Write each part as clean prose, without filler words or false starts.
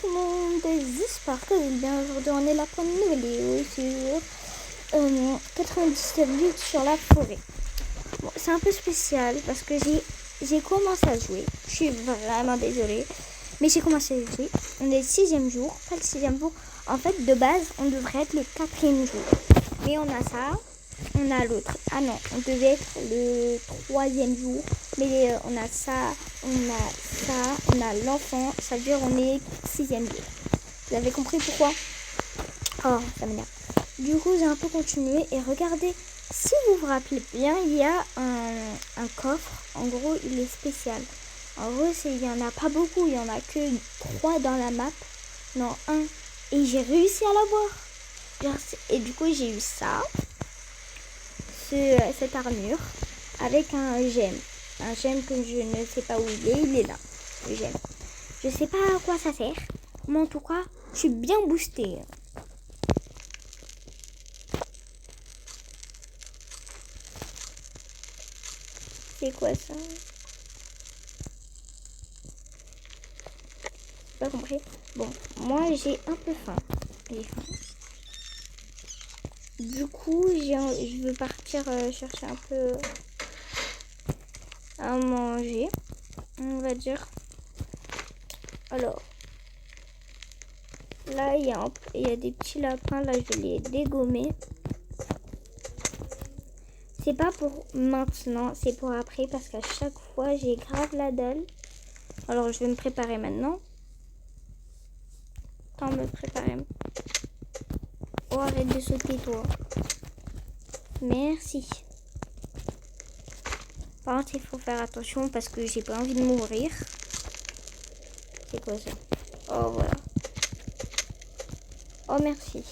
tout le monde, j'espère que vous allez bien. Aujourd'hui on est là pour une nouvelle vidéo sur 97 buts sur la forêt. Bon, c'est un peu spécial parce que j'ai commencé à jouer. Je suis vraiment désolée, mais j'ai commencé à jouer. On est le 6e jour, pas le 6e jour. En fait, de base, on devrait être le 4e jour. Mais on a ça, on a l'autre. Ah non, on devait être le 3e jour. Mais on a ça, on a l'enfant. Ça veut dire on est 6e jour. Vous avez compris pourquoi? Oh, ça m'énerve. Du coup, j'ai un peu continué. Et regardez, si vous vous rappelez bien, il y a un coffre. En gros, il est spécial. En gros, il n'y en a pas beaucoup. Il n'y en a que 3 dans la map. Non, 1. Et j'ai réussi à l'avoir. Et du coup, j'ai eu ça. Cette armure. Avec un gemme. Un gemme que je ne sais pas où il est là. Le gemme. Je sais pas à quoi ça sert. Mais en tout cas, je suis bien boostée. C'est quoi ça? Pas compris. Bon, moi j'ai un peu faim. J'ai faim. Du coup, je veux partir chercher un peu à manger. On va dire. Alors, là il y a des petits lapins. Là, je vais les dégommer. C'est pas pour maintenant, c'est pour après parce qu'à chaque fois j'ai grave la dalle. Alors, je vais me préparer maintenant. Attends, me préparer. Oh, arrête de sauter, toi. Merci. Par contre, il faut faire attention parce que j'ai pas envie de mourir. C'est quoi ça? Oh, voilà. Oh, merci.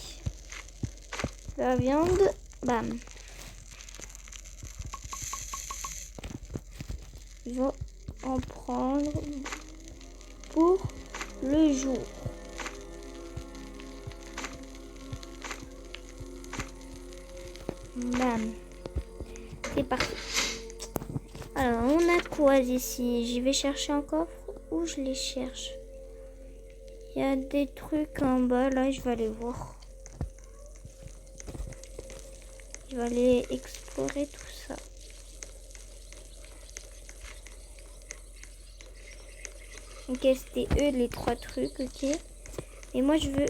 La viande, bam. Je vais en prendre pour le jour. Bam. C'est parti. Alors, on a quoi ici? J'y vais chercher un coffre ou je les cherche? Il y a des trucs en bas. Là, je vais aller voir. Je vais aller explorer tout ça. Ok, c'était eux les 3 trucs, ok. Et moi, je veux...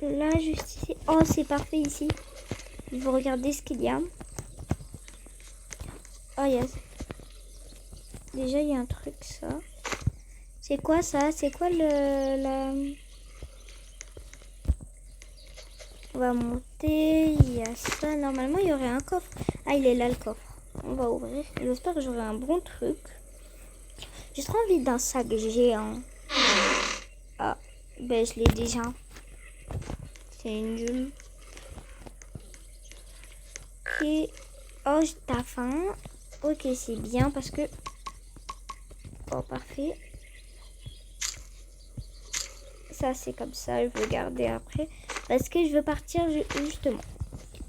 Là, juste ici. Oh, c'est parfait ici. Je vais regarder ce qu'il y a. Oh, yes. Déjà, il y a un truc, ça. C'est quoi, ça? C'est quoi On va monter. Il y a ça. Normalement, il y aurait un coffre. Ah, il est là, le coffre. On va ouvrir. J'espère que j'aurai un bon truc. J'ai trop envie d'un sac géant. Ah, ben, je l'ai déjà. C'est nul. Ok. Oh, t'as faim. Ok, c'est bien parce que... Oh, parfait. Ça, c'est comme ça. Je veux garder après. Parce que je veux partir justement.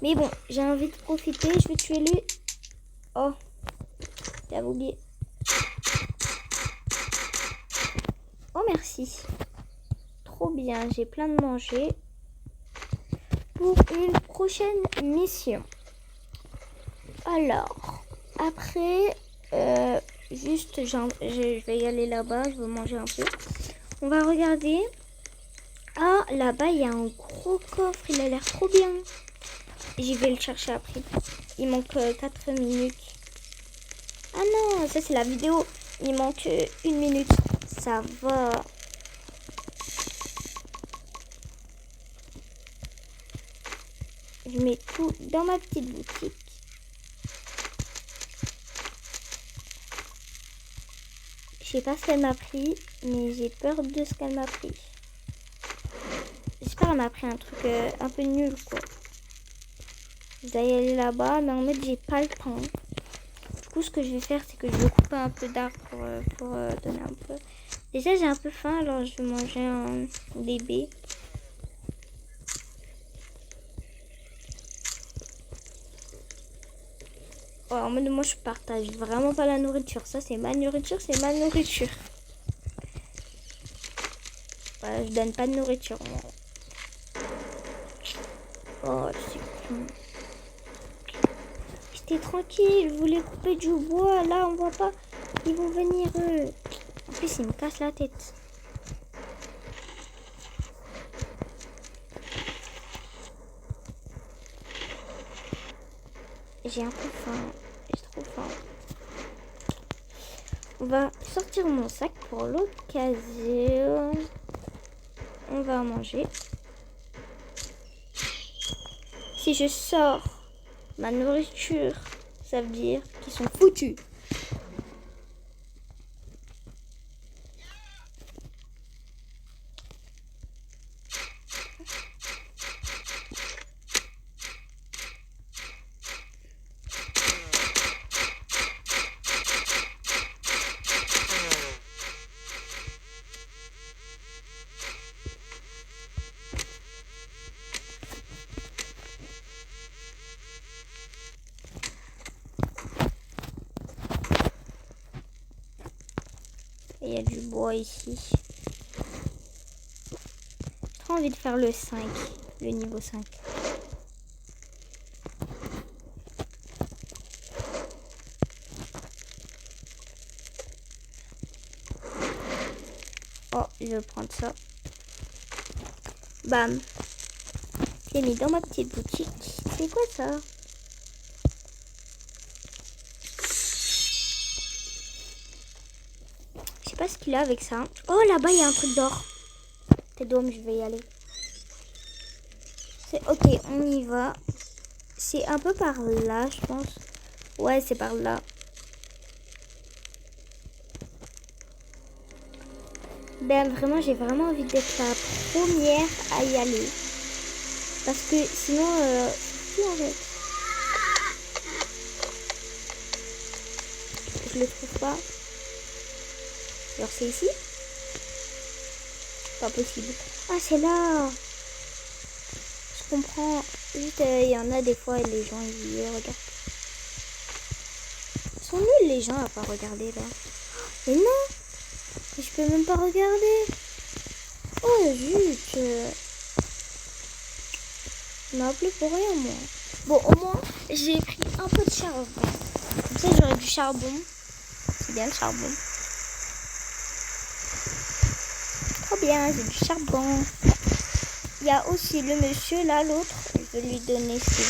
Mais bon, j'ai envie de profiter. Je vais tuer lui. Oh, j'avais oublié. Oh, merci. Trop bien. J'ai plein de manger. Pour une prochaine mission. Alors, après, juste, je vais y aller là-bas. Je veux manger un peu. On va regarder. Ah, là-bas, il y a un gros coffre. Il a l'air trop bien. J'y vais le chercher après. Il manque 4 minutes. Ah non, ça c'est la vidéo. Il manque 1 minute. Ça va. Je mets tout dans ma petite boutique. Je sais pas ce qu'elle m'a pris, mais j'ai peur de ce qu'elle m'a pris. J'espère qu'elle m'a pris un truc un peu nul, quoi. Je dois y aller là-bas, mais en fait, j'ai pas le temps. Du coup, ce que je vais faire, c'est que je vais couper un peu d'arbres pour donner un peu. Déjà, j'ai un peu faim, alors je vais manger un bébé. Oh, en mode, moi, je partage vraiment pas la nourriture. Ça, c'est ma nourriture, c'est ma nourriture. Voilà, je donne pas de nourriture, moi. Oh, c'est con. J'étais tranquille, je voulais couper du bois. Là, on voit pas. Ils vont venir, eux. En plus, ils me cassent la tête. J'ai un peu faim. J'ai trop faim. On va sortir mon sac pour l'occasion. On va manger. Si je sors ma nourriture, ça veut dire qu'ils sont foutus. Il y a du bois ici. J'ai trop envie de faire le 5, le niveau 5. Oh, je vais prendre ça. Bam. J'ai mis dans ma petite boutique. C'est quoi ça? Je sais pas ce qu'il a avec ça. Oh, là-bas, il y a un truc d'or. T'es d'homme, je vais y aller. C'est ok, on y va. C'est un peu par là, je pense. Ouais, c'est par là. Ben, vraiment, j'ai vraiment envie d'être la première à y aller. Parce que sinon, c'est tout en fait. Je le trouve pas. Alors, c'est ici? Pas possible. Ah, c'est là! Je comprends. Juste, il y en a des fois, les gens, ils regardent. Ils sont nuls, les gens, à pas regarder, là. Mais non! Je peux même pas regarder. Oh, zut! On m'a appelé pour rien, moi. Bon, au moins, j'ai pris un peu de charbon. Comme ça, j'aurai du charbon. C'est bien le charbon. Trop bien, j'ai du charbon. Il y a aussi le monsieur, là, l'autre. Je vais lui donner ce qu'il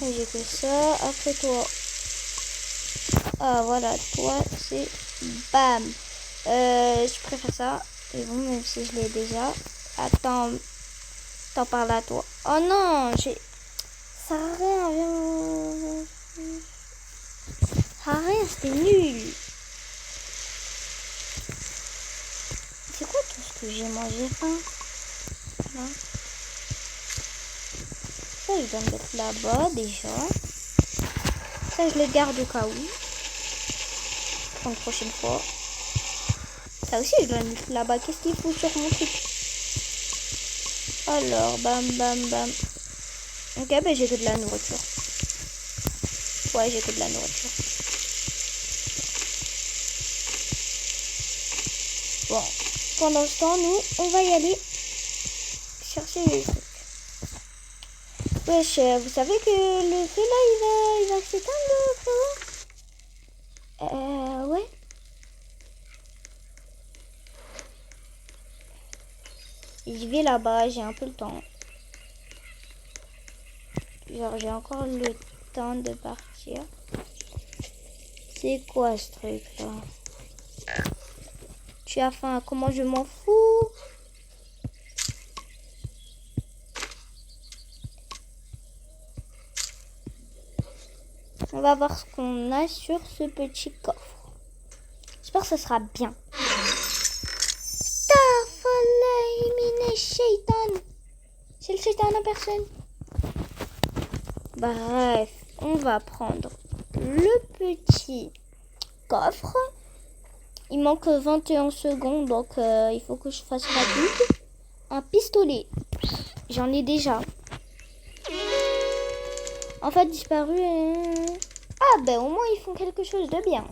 veut. Et j'ai que ça. Après, toi. Ah, voilà. Toi, c'est... Bam. Je préfère ça. Et bon, même si je l'ai déjà. Attends. T'en parles à toi. Oh non, j'ai... Ça sert à rien, viens. Ça sert à rien, c'était nul. C'est quoi tout ce que j'ai mangé, hein? Là. Ça, je dois le mettre là-bas, déjà. Ça, je le garde au cas où. Pour une prochaine fois. Ça aussi, je dois le mettre là-bas. Qu'est-ce qu'il faut sur mon truc? Alors, bam, bam, bam. Ok, ben j'ai que de la nourriture. Ouais, j'ai que de la nourriture. Bon, pendant ce temps, nous, on va y aller chercher les trucs. Wesh, vous savez que le feu là, il va s'éteindre, frérot? Ouais. Je vais là-bas, j'ai un peu le temps. Genre, j'ai encore le temps de partir. C'est quoi ce truc là? Tu as faim, comment je m'en fous? On va voir ce qu'on a sur ce petit coffre. J'espère que ça sera bien. C'est le shaitan en personne. Bref, on va prendre le petit coffre. Il manque 21 secondes, donc il faut que je fasse rapide. Un pistolet. J'en ai déjà. En fait, disparu. Ah ben au moins ils font quelque chose de bien.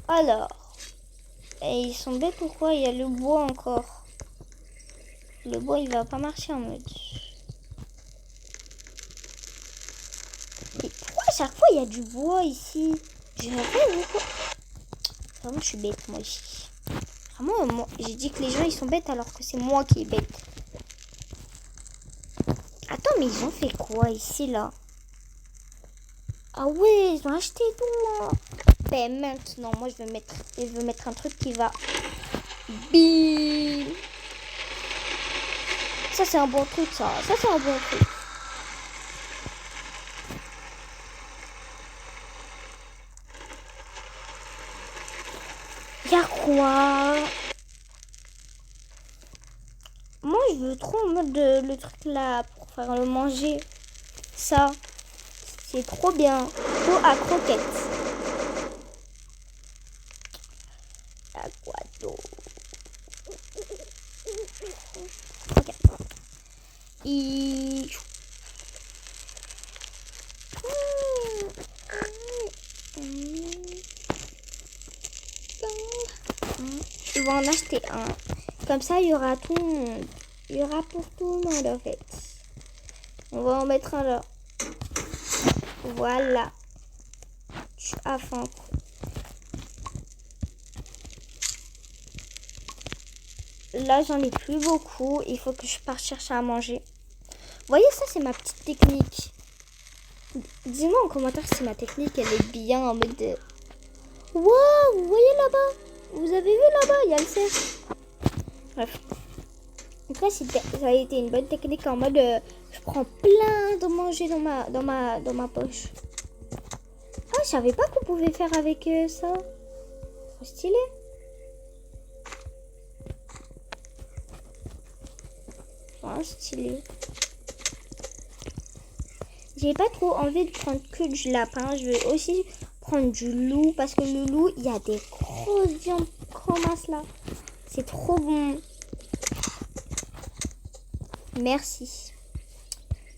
Alors, Et ils sont bêtes ou quoi? Il y a le bois encore. Le bois, il va pas marcher en mode. Mais pourquoi à chaque fois il y a du bois ici? Je rêve ou quoi? Vraiment, je suis bête moi ici. Vraiment, moi, j'ai dit que les gens ils sont bêtes alors que c'est moi qui est bête. Attends, mais ils ont fait quoi ici là? Ah ouais, ils ont acheté tout. Hein. Ben maintenant, moi je veux mettre un truc qui va. Bim. Ça c'est un bon truc ça. Ça c'est un bon truc. Y'a quoi? Moi je veux trop en mode le truc là pour faire le manger. Ça, c'est trop bien. Pot à croquettes. À quoi d'autre? Ok. Je vais en acheter un. Comme ça, il y aura tout le monde. Il y aura pour tout le monde en fait. On va en mettre un là. Voilà. Je suis à fond. Là, j'en ai plus beaucoup. Il faut que je parte chercher à manger. Vous voyez, ça, c'est ma petite technique. Dis-moi en commentaire si ma technique, elle est bien en mode de... Wow, vous voyez là-bas? Vous avez vu là-bas? Il y a le cerf. Bref. En tout cas, ça a été une bonne technique en mode... je prends plein de manger dans ma poche. Ah, je savais pas qu'on pouvait faire avec ça. Trop stylé. Oh, stylé. J'ai pas trop envie de prendre que du lapin. Je vais aussi prendre du loup. Parce que le loup, il y a des grosses viandes comme ça. C'est trop bon. Merci.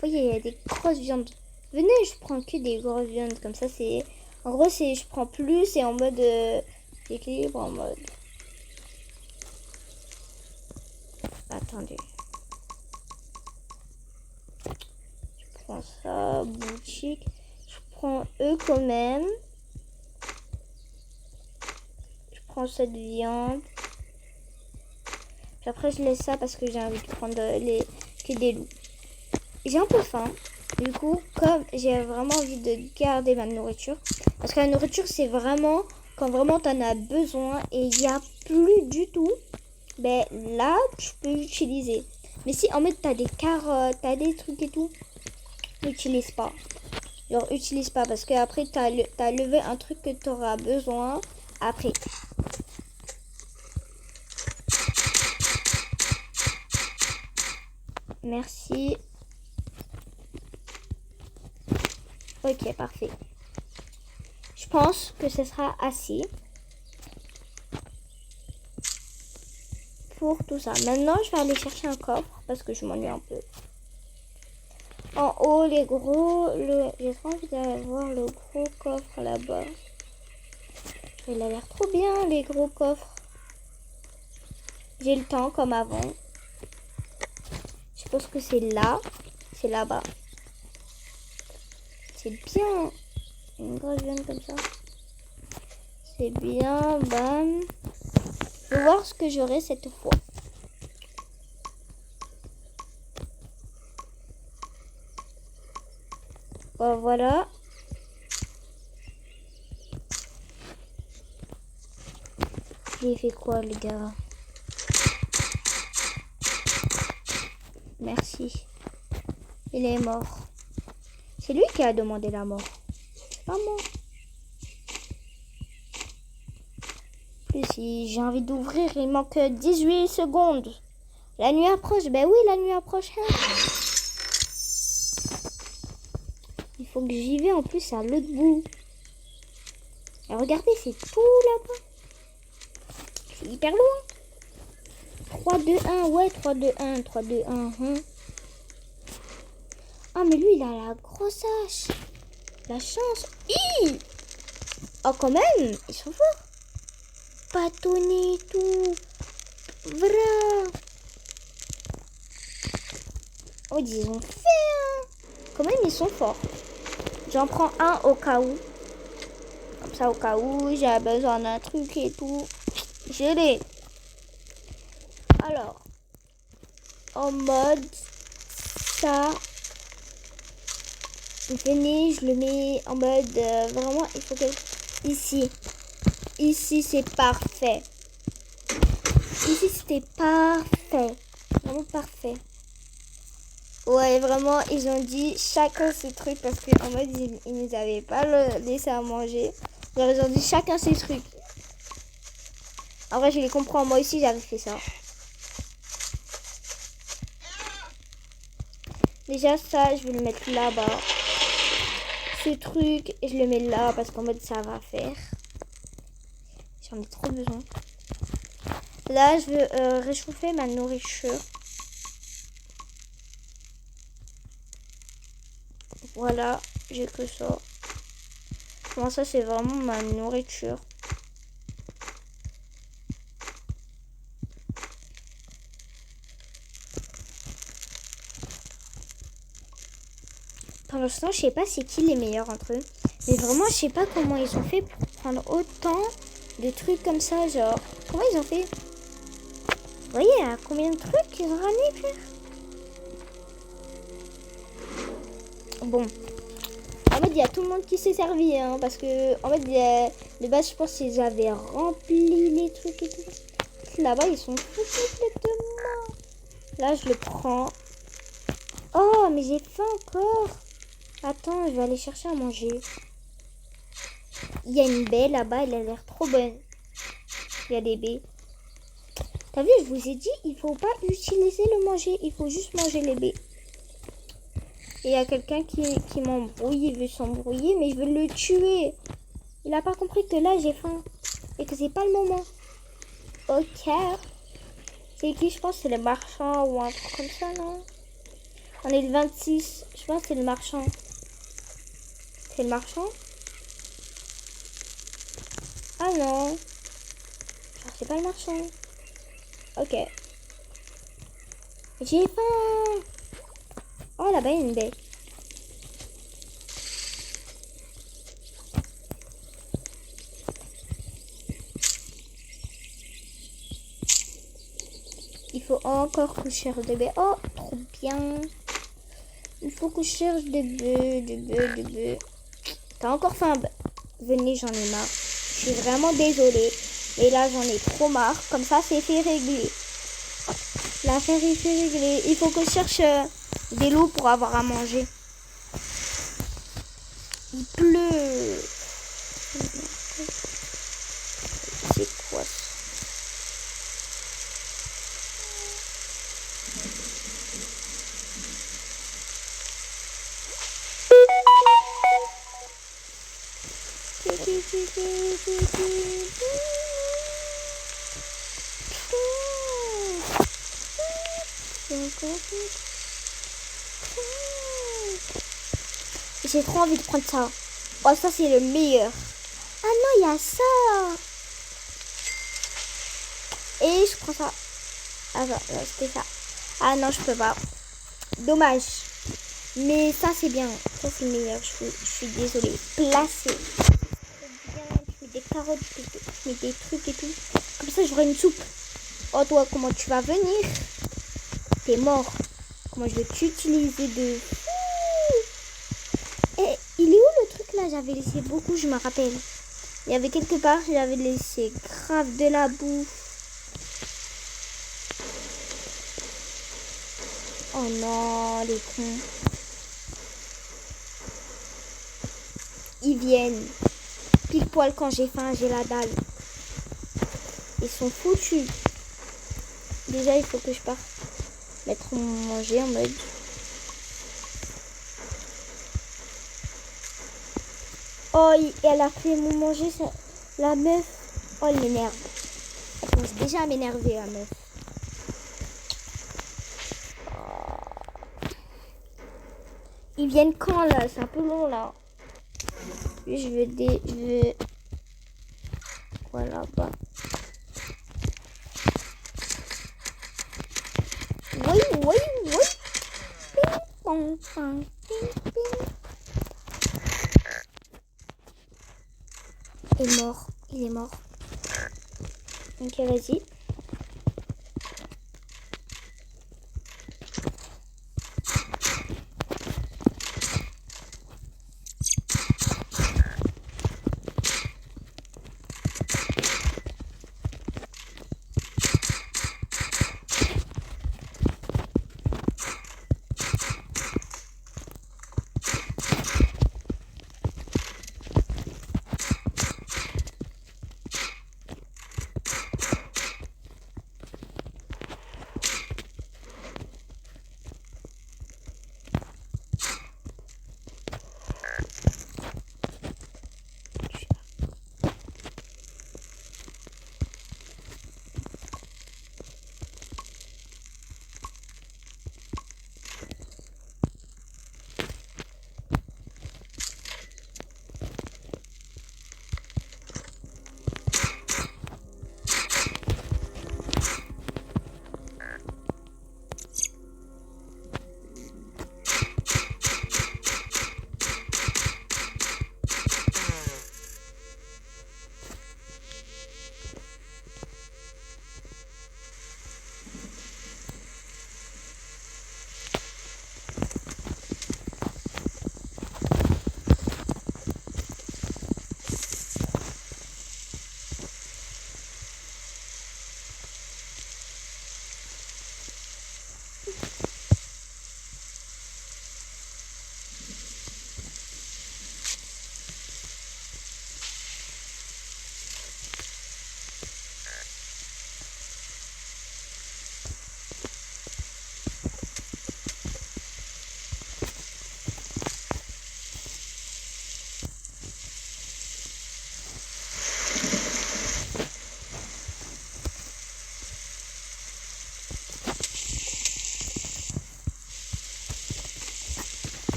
Vous voyez, il y a des grosses viandes. Venez, je prends que des grosses viandes. Comme ça, c'est... En gros, c'est je prends plus et en mode... équilibre en mode... Attendez. Je prends ça, boutique. Je prends eux quand même. Je prends cette viande. Puis après, je laisse ça parce que j'ai envie de prendre que des loups. J'ai un peu faim. Du coup, comme j'ai vraiment envie de garder ma nourriture. Parce que la nourriture, c'est vraiment quand vraiment tu en as besoin et il n'y a plus du tout. Ben là, tu peux utiliser. Mais si en fait, tu as des carottes, tu as des trucs et tout, n'utilise pas. Genre, utilise pas parce que après tu as levé un truc que tu auras besoin après. Merci. Ok, parfait. Je pense que ce sera assez pour tout ça. Maintenant, je vais aller chercher un coffre parce que je m'ennuie un peu. En haut, les gros... J'ai trop envie d'aller voir le gros coffre là-bas. Il a l'air trop bien, les gros coffres. J'ai le temps comme avant. Je pense que c'est là. C'est là-bas. C'est bien. Une grosse viande comme ça. C'est bien. Bam. Je vais voir ce que j'aurai cette fois. Voilà. J'ai fait quoi, les gars? Merci. Il est mort. C'est lui qui a demandé la mort. Pas moi. Plus si j'ai envie d'ouvrir, il manque 18 secondes. La nuit approche. Ben oui, la nuit approche. Hein. Il faut que j'y vais en plus à l'autre bout. Et regardez, c'est tout là-bas. C'est hyper loin. 3, 2, 1. Ouais, 3, 2, 1. 3, 2, 1. Hein. Ah, mais lui, il a la grosse hache. La chance. Oh, quand même, ils sont forts. bâtonnets et tout. Voilà. Oh, ils ont fait, hein. Quand même, ils sont forts. J'en prends un au cas où. Comme ça, au cas où j'ai besoin d'un truc et tout. Je l'ai. Alors, en mode ça. Venez, je le mets en mode vraiment, il faut que... Ici. Ici, c'est parfait. Ici, c'était parfait. Vraiment parfait. Ouais, vraiment, ils ont dit chacun ses trucs parce qu'en mode, ils nous avaient pas laissé à manger. Alors, ils ont dit chacun ses trucs. En vrai, je les comprends. Moi aussi, j'avais fait ça. Déjà, ça, je vais le mettre là-bas. Ce truc, je le mets là parce qu'en mode, ça va faire. J'en ai trop besoin. Là, je veux réchauffer ma nourriture. Voilà, j'ai que ça. Bon, ça, c'est vraiment ma nourriture. Pour l'instant, je sais pas c'est qui les meilleurs entre eux. Mais vraiment, je sais pas comment ils ont fait pour prendre autant de trucs comme ça. Genre, comment ils ont fait? Vous voyez, combien de trucs ils ont ramené, frère? Bon. En fait, il y a tout le monde qui s'est servi, hein, parce que, en fait, de base, je pense qu'ils avaient rempli les trucs et tout. Là-bas, ils sont foutus complètement. Là, je le prends. Oh, mais j'ai faim encore. Attends, je vais aller chercher à manger. Il y a une baie là-bas, elle a l'air trop bonne. Il y a des baies. T'as vu, je vous ai dit, il faut pas utiliser le manger, il faut juste manger les baies. Et il y a quelqu'un qui m'embrouille, il veut s'embrouiller, mais je veux le tuer. Il a pas compris que là, j'ai faim. Et que c'est pas le moment. Ok. C'est qui, je pense, c'est le marchand ou un truc comme ça, non? On est le 26. Je pense que c'est le marchand. C'est le marchand? Ah non. Genre, c'est pas le marchand. Ok. J'ai faim. Oh, là-bas, il y a une baie. Il faut encore que je cherche des baies. Oh, trop bien. Il faut que je cherche des baies. T'as encore faim? Venez, j'en ai marre. Je suis vraiment désolée. Et là, j'en ai trop marre. Comme ça, c'est fait régler. L'affaire est fait régler. Il faut que je cherche des loups pour avoir à manger. Il pleut. C'est quoi ça? J'ai trop envie de prendre ça. Oh, ça, c'est le meilleur. Ah non, il y a ça. Et je prends ça. Ah non, c'était ça. Ah non, je peux pas. Dommage. Mais ça, c'est bien. Ça, c'est le meilleur. Je suis désolée. Placé. Je mets des carottes, je mets des trucs et tout. Comme ça, j'aurai une soupe. Oh, toi, comment tu vas venir? T'es mort. Comment je vais t'utiliser de... Et il est où le truc là? J'avais laissé beaucoup, je me rappelle. Il y avait quelque part, j'avais laissé grave de la bouffe. Oh non, les cons. Ils viennent. Pile poil quand j'ai faim, j'ai la dalle. Ils sont foutus. Déjà, il faut que je parte mettre mon manger en mode... Oh, elle a fait mon manger, ça... La meuf. Oh, elle m'énerve. Elle commence déjà à m'énerver, la meuf. Ils viennent quand, là? C'est un peu long, là. Je veux des... Voilà, bah. ping, ping. Il est mort. Il est mort. Ok, vas-y.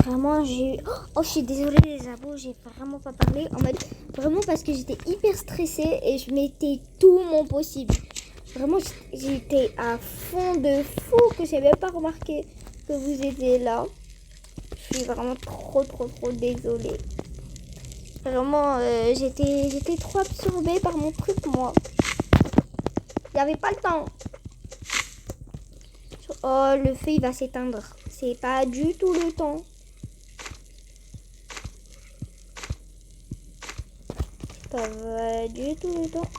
Vraiment, oh, je suis désolée les abos, j'ai vraiment pas parlé. En mode, vraiment parce que j'étais hyper stressée et je mettais tout mon possible. Vraiment, j'étais à fond de fou que j'avais pas remarqué que vous étiez là. Je suis vraiment trop désolée. Vraiment, j'étais trop absorbée par mon truc, moi. Il n'y avait pas le temps. Oh, le feu, il va s'éteindre. C'est pas du tout le temps. Pas du tout le temps.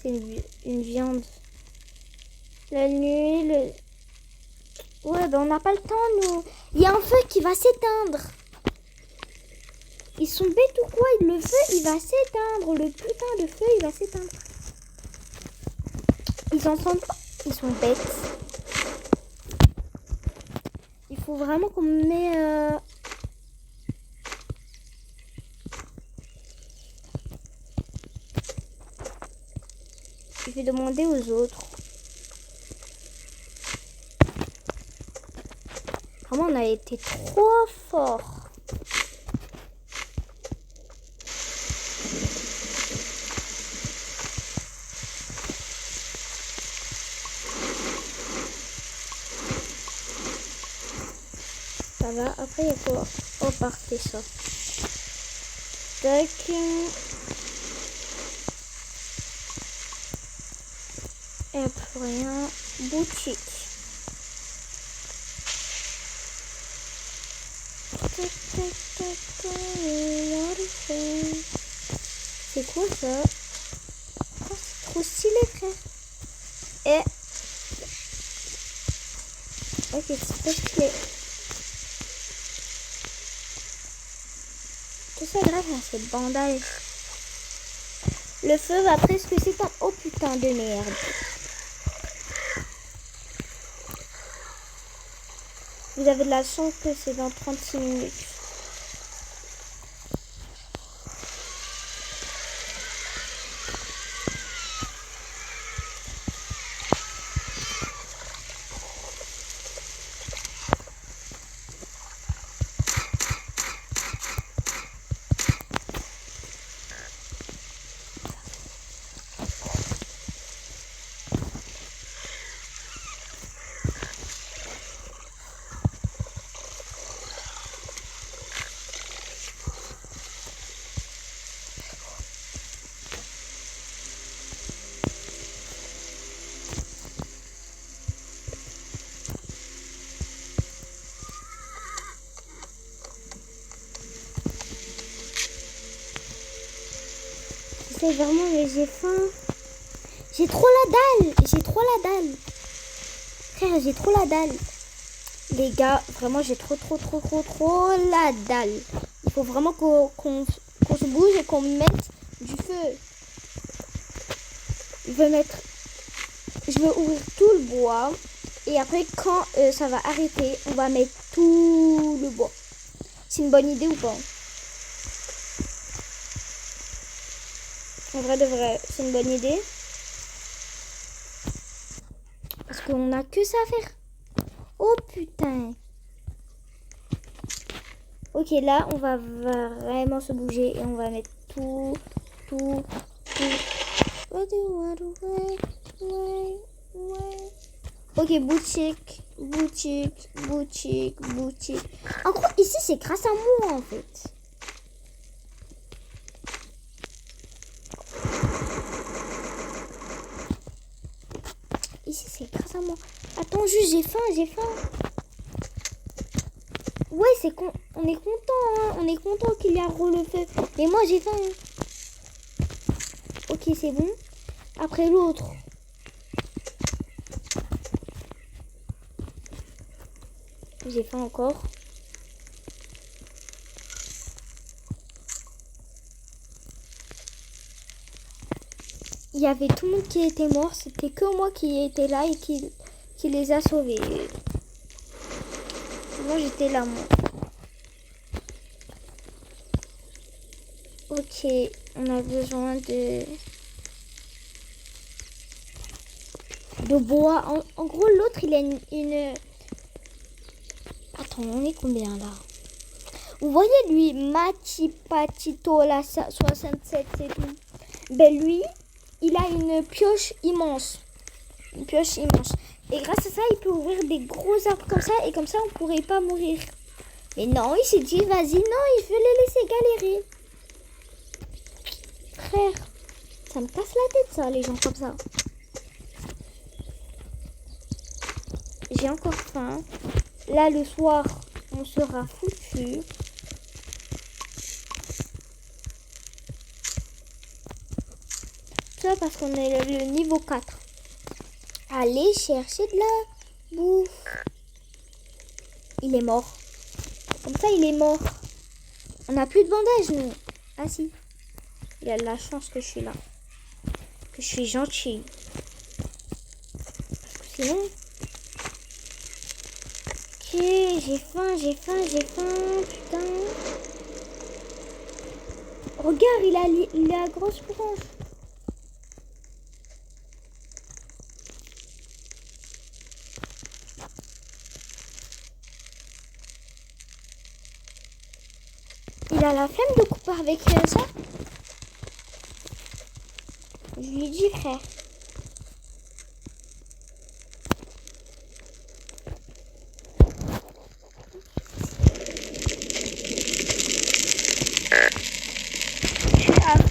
C'est une viande. La nuit, ouais, ben on n'a pas le temps, nous. Il y a un feu qui va s'éteindre. Ils sont bêtes ou quoi? Le feu, il va s'éteindre. Le putain de feu, il va s'éteindre. Ils entendent pas. Ils sont bêtes. Il faut vraiment qu'on met... Je vais demander aux autres. Vraiment, on a été trop fort. Ça va. Après, il faut repartir ça. Tac. Et après rien. Boutique. Tac, tac, tac, tac. C'est quoi ça? Oh, c'est trop stylé, frère. Et... Ok, c'est trop stylé. ça grâce à ces bandages. Le feu va presque s'éteindre. Oh putain de merde. Vous avez de la chance que c'est dans 36 minutes. C'est vraiment, mais j'ai faim. J'ai trop la dalle. J'ai trop la dalle. Frère, j'ai trop la dalle. Les gars, vraiment, j'ai trop la dalle. Il faut vraiment qu'on se bouge et qu'on mette du feu. Je veux ouvrir tout le bois. Et après, quand ça va arrêter, on va mettre tout le bois. C'est une bonne idée ou pas? En vrai de vrai, c'est une bonne idée. Parce qu'on a que ça à faire. Oh putain. Ok, là, on va vraiment se bouger et on va mettre tout. Ok, boutique. En gros, ici, c'est grâce à moi, en fait. Ici, c'est grâce à moi. Attends, juste, j'ai faim. Ouais, c'est con. On est content, hein. On est content qu'il y a le feu. Mais moi, j'ai faim. Hein. Ok, c'est bon. Après l'autre. J'ai faim encore. Il y avait tout le monde qui était mort. C'était que moi qui étais là et qui les a sauvés. Moi, j'étais là, moi. Ok, on a besoin de bois. En gros, l'autre, il a une... Attends, on est combien, là? Vous voyez, lui, Matipatito, là, 67, c'est tout. Ben, lui... Il a une pioche immense. Et grâce à ça, il peut ouvrir des gros arbres comme ça. Et comme ça, on pourrait pas mourir. Mais non, il s'est dit, vas-y, non, il veut les laisser galérer. Frère, ça me casse la tête, ça, les gens comme ça. J'ai encore faim. Là, le soir, on sera foutu. Parce qu'on est le niveau 4. Allez chercher de la bouffe. Il est mort. Comme ça, il est mort. On n'a plus de bandage, nous. Ah si. Il a de la chance que je suis là. Que je suis gentil. Parce que sinon... Ok, j'ai faim. Putain. Regarde, il a la grosse branche. Il a la flemme de couper avec ça. Je lui dis, frère.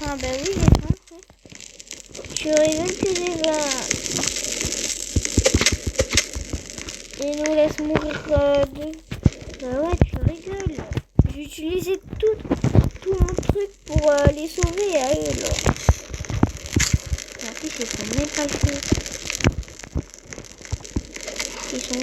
Ah ben oui, j'ai faim. Tu rigoles que j'ai faim. Il nous laisse mourir de... Bah ouais, tu rigoles. J'ai utilisé tout mon truc pour les sauver à eux, là. En plus, ils sont même pas le feu. Ils sont où?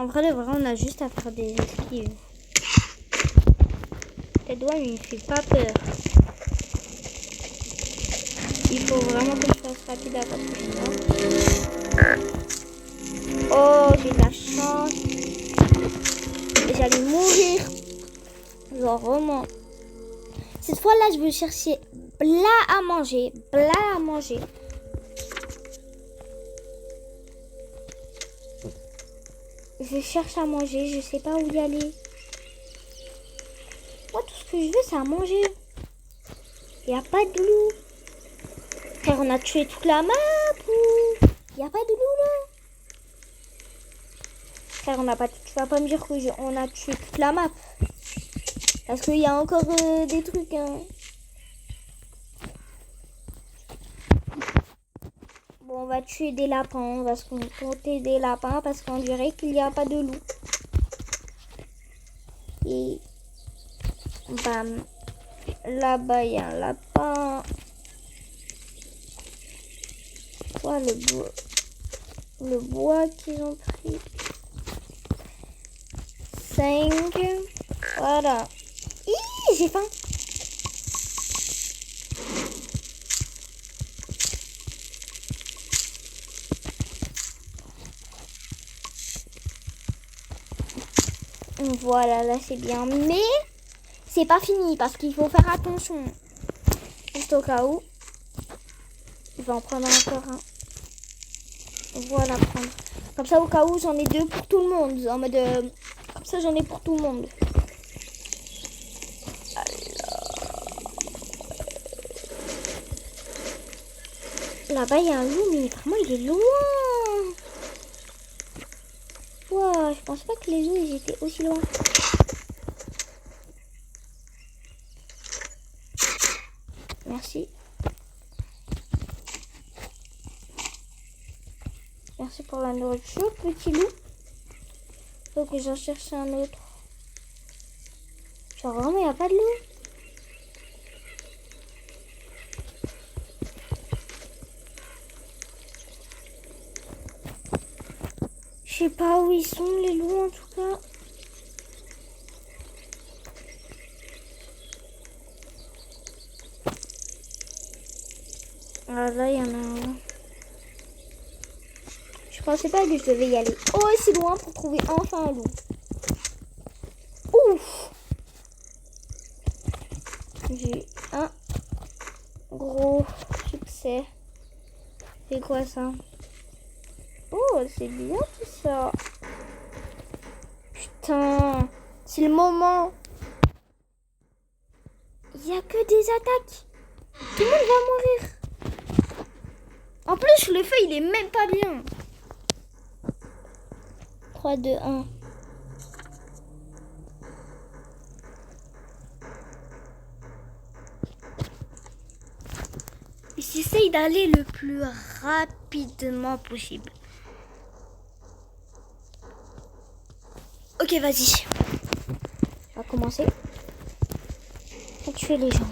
En vrai, de vrai, on a juste à faire des esquives. Tes doigts, il me fait pas peur. Il faut vraiment que je fasse rapide à votre sinon. Oh, j'ai de la chance. Et j'allais mourir. Genre vraiment. Cette fois-là, je veux chercher plat à manger. Plat à manger. Je cherche à manger. Je sais pas où y aller. Moi, tout ce que je veux, c'est à manger. Il n'y a pas de loup. Frère, on a tué toute la map ou... Il n'y a pas de loup là. Frère, on n'a pas... Tu vas pas me dire qu'on a tué toute la map. Parce qu'il y a encore des trucs. Hein. Bon, on va tuer des lapins. On va se compter des lapins parce qu'on dirait qu'il n'y a pas de loup. Et... Bam. Là-bas, il y a un lapin. Quoi, le bois qu'ils ont pris. 5. Voilà. Hi, j'ai faim. Voilà, là c'est bien. Mais c'est pas fini parce qu'il faut faire attention. Juste au cas où. Je vais en prendre encore un. Voilà, prendre. Comme ça, au cas où, j'en ai 2 pour tout le monde. En mode... comme ça, j'en ai pour tout le monde. Là-bas, il y a un loup, mais vraiment, il est loin. Wow, je pense pas que les loups, ils étaient aussi loin. Merci. Merci pour la nourriture, petit loup. Faut que j'en cherche un autre. Genre vraiment, il n'y a pas de loup. Je sais pas où ils sont, les loups, en tout cas. Ah, là, il y en a un. Je pensais pas que je devais y aller aussi loin pour trouver enfin un loup. Ouf! J'ai un gros succès. C'est quoi ça? Oh, c'est bien tout ça. Putain, c'est le moment. Il n'y a que des attaques. Tout le monde va mourir. En plus, le feu, il est même pas bien. 3, 2, 1. J'essaye d'aller le plus rapidement possible. Ok, vas-y. On va commencer à tuer les gens.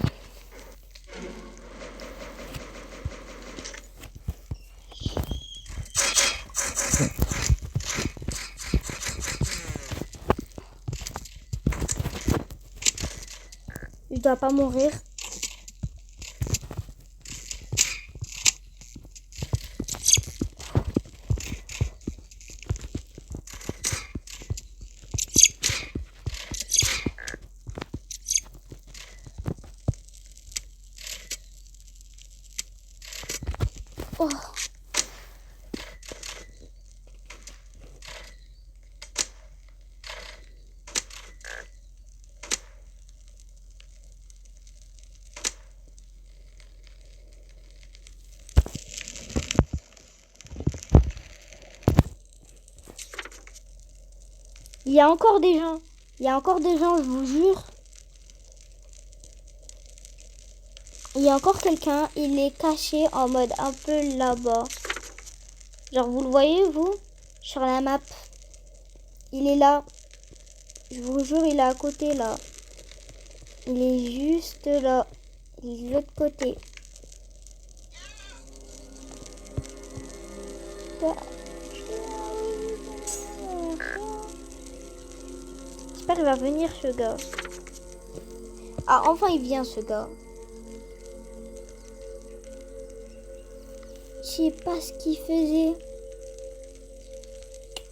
Je dois pas mourir. Oh. Il y a encore des gens. Il y a encore des gens, je vous jure. Il y a encore quelqu'un. Il est caché en mode un peu là-bas. Genre, vous le voyez, vous? Sur la map. Il est là. Je vous jure, il est à côté, là. Il est juste là. Il est de l'autre côté. J'espère qu'il va venir ce gars. Ah, enfin il vient ce gars. Je sais pas ce qu'il faisait.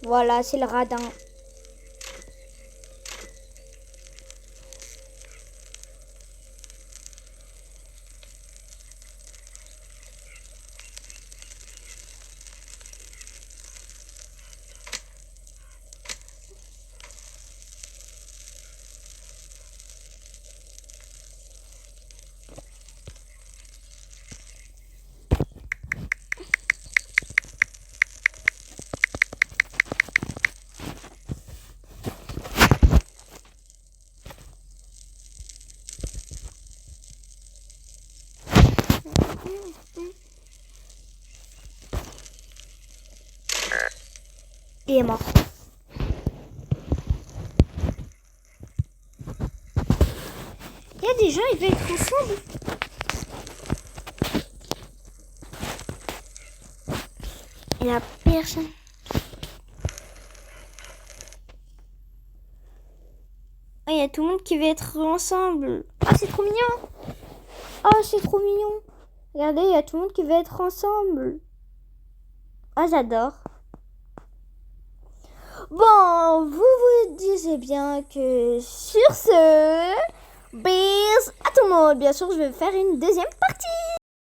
Voilà, c'est le radin. Il est mort. Il y a des gens, ils veulent être ensemble. Il n'y a personne. Ah, il y a tout le monde qui veut être ensemble. Ah, c'est trop mignon. Oh, c'est trop mignon. Regardez, il y a tout le monde qui veut être ensemble. Ah, j'adore. Bon, vous vous disiez bien que sur ce, bis à tout le monde. Bien sûr, je vais faire une deuxième partie.